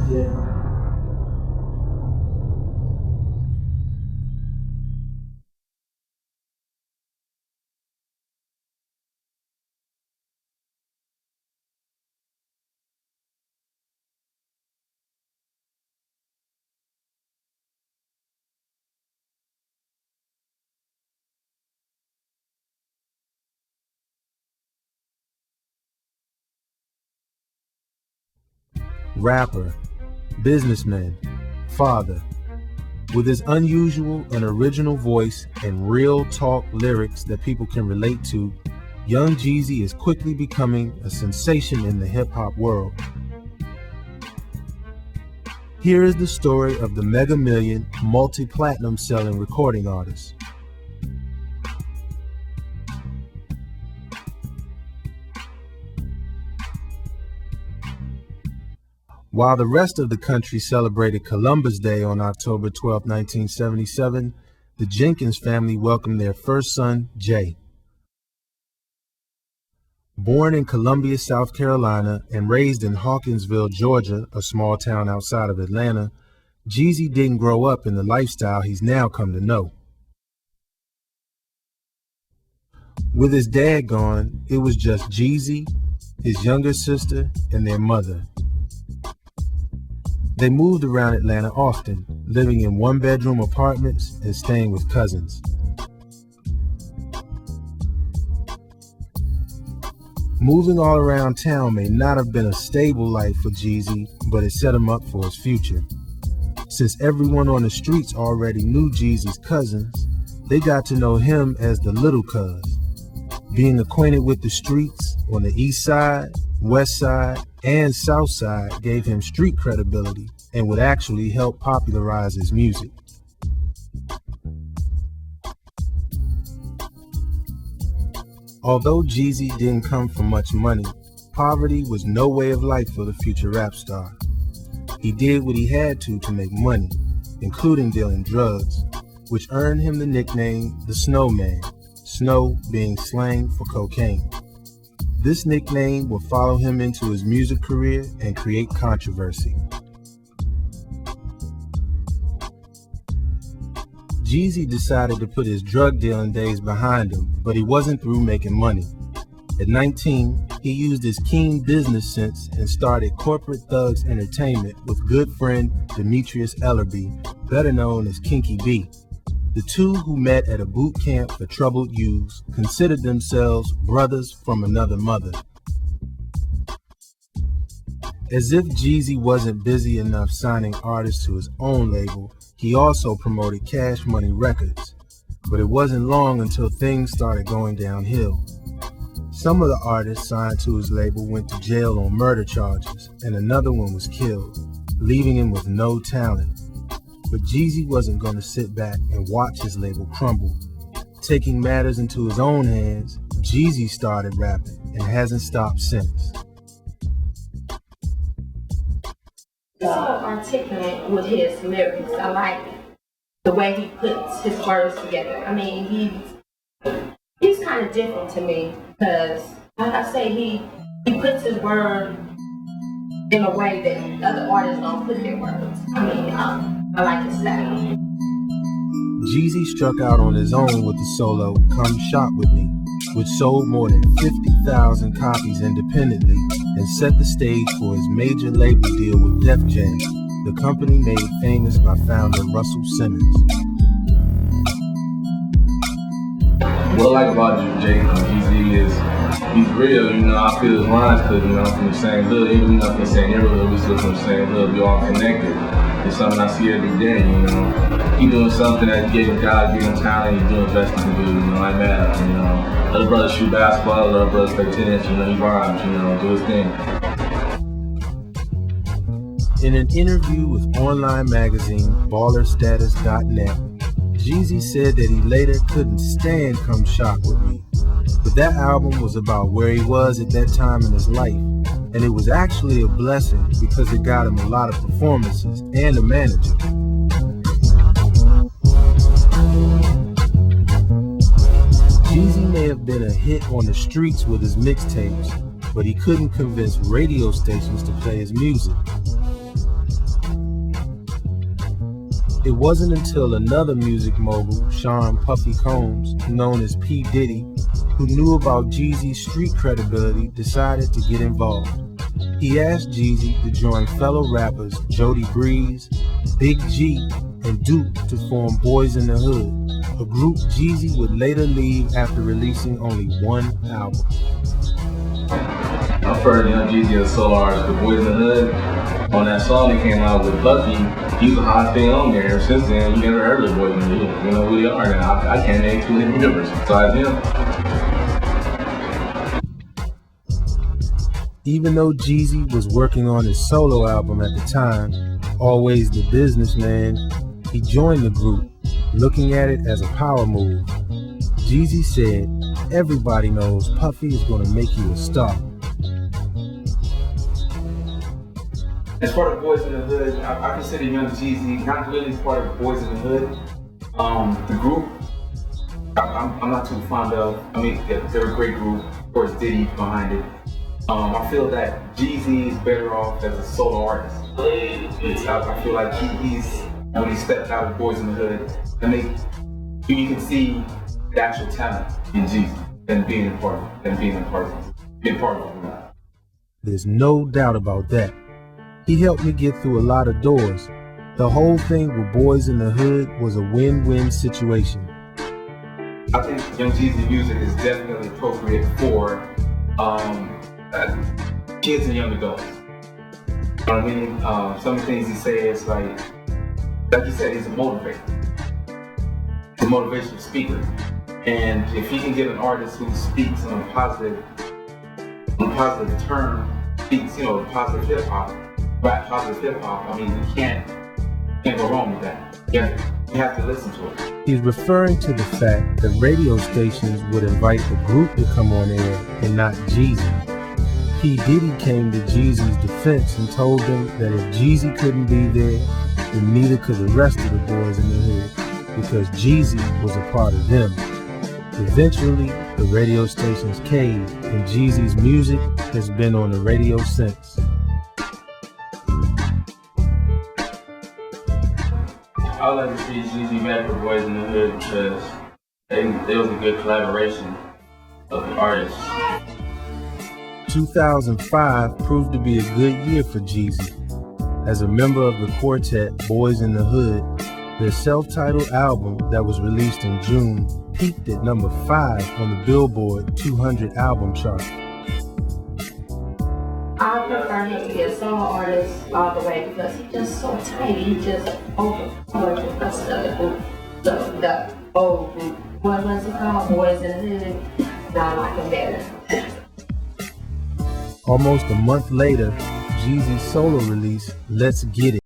Yeah. Rapper, businessman, father. With his unusual and original voice and real talk lyrics that people can relate to, young Jeezy is quickly becoming a sensation in the hip-hop world. Here is the story of the Mega Million, multi-platinum selling recording artist. While the rest of the country celebrated Columbus Day on October 12, 1977, the Jenkins family welcomed their first son, Jay. Born in Columbia, South Carolina, and raised in Hawkinsville, Georgia, a small town outside of Atlanta, Jeezy didn't grow up in the lifestyle he's now come to know. With his dad gone, it was just Jeezy, his younger sister, and their mother. They moved around Atlanta often, living in one-bedroom apartments and staying with cousins. Moving all around town may not have been a stable life for Jeezy, but it set him up for his future. Since everyone on the streets already knew Jeezy's cousins, they got to know him as the Little Cuz. Being acquainted with the streets on the east side, west side, and south side gave him street credibility and would actually help popularize his music. Although Jeezy didn't come from much money, poverty was no way of life for the future rap star. He did what he had to make money, including dealing drugs, which earned him the nickname the Snowman, snow being slang for cocaine. This nickname would follow him into his music career and create controversy. Jeezy decided to put his drug dealing days behind him, but he wasn't through making money. At 19, he used his keen business sense and started Corporate Thugs Entertainment with good friend Demetrius Ellerby, better known as Kinky B. The two, who met at a boot camp for troubled youths, considered themselves brothers from another mother. As if Jeezy wasn't busy enough signing artists to his own label, he also promoted Cash Money Records. But it wasn't long until things started going downhill. Some of the artists signed to his label went to jail on murder charges, and another one was killed, leaving him with no talent. But Jeezy wasn't going to sit back and watch his label crumble. Taking matters into his own hands, Jeezy started rapping and hasn't stopped since. So articulate with his lyrics. I like the way he puts his words together. I mean, he's kind of different to me because, like I say, he puts his word in a way that other artists don't put their words. I mean, I like his style. Jeezy struck out on his own with the solo "Come Shop With Me," which sold more than 50,000 copies independently and set the stage for his major label deal with Def Jam, the company made famous by founder Russell Simmons. What I like about Jeezy is he's real, I feel his lines because, I'm from the same hood, even though I'm from the same neighborhood, we still from the same hood, we all connected. It's something I see every day, He doing something that gave God, gave him talent, he's doing the best he can do, like that, Other brothers shoot basketball, other brothers play tennis, he rhymes, do his thing. In an interview with online magazine ballerstatus.net, Jeezy said that he later couldn't stand Come Shop With Me, but that album was about where he was at that time in his life, and it was actually a blessing because it got him a lot of performances and a manager. Jeezy may have been a hit on the streets with his mixtapes, but he couldn't convince radio stations to play his music. It wasn't until another music mogul, Sean Puffy Combs, known as P. Diddy, who knew about Jeezy's street credibility, decided to get involved. He asked Jeezy to join fellow rappers Jody Breeze, Big G, and Duke to form Boys in the Hood, a group Jeezy would later leave after releasing only one album. I heard Jeezy as a solo artist, but Boys in the Hood, on that song that came out with Puffy, he was a hot thing on there. Ever since then, you never heard of the Boys in the Hood. You know who they are now. I can't name too many members besides him. Even though Jeezy was working on his solo album at the time, Always the Businessman, he joined the group, looking at it as a power move. Jeezy said, "Everybody knows Puffy is going to make you a star." As part of Boys in the Hood, I consider Young Jeezy not really part of Boys in the Hood. The group, I'm not too fond of. I mean, they're a great group. Of course, Diddy behind it. I feel that Jeezy is better off as a solo artist. I feel like he's when he stepped out of Boys in the Hood, and you can see the actual talent in Jeezy than being a part of the group. There's no doubt about that. He helped me get through a lot of doors. The whole thing with Boys in the Hood was a win-win situation. I think Young Jeezy music is definitely appropriate for kids and young adults. You know what I mean? Some of the things he says, like you said, he's a motivator. He's a motivational speaker. And if he can get an artist who speaks on a positive term, speaks, positive hip hop, rap positive hip hop, I mean, you can't go wrong with that. You have to listen to it. He's referring to the fact that radio stations would invite the group to come on air and not Jeezy. P. Diddy came to Jeezy's defense and told them that if Jeezy couldn't be there, then neither could the rest of the Boys in the Hood, because Jeezy was a part of them. Eventually, the radio stations caved, and Jeezy's music has been on the radio since. I would like to see Jeezy back with Boys in the Hood because it was a good collaboration of the artists. 2005 proved to be a good year for Jeezy. As a member of the quartet Boys in the Hood, their self-titled album that was released in June peaked at number 5 on the Billboard 200 album chart. I prefer him to be a solo artist all the way because he's just so tight. He just overpowered the rest of the group. The old group. What was it called? Boys in the Hood. Now I like him better. Almost a month later, Jeezy's solo release, Let's Get It,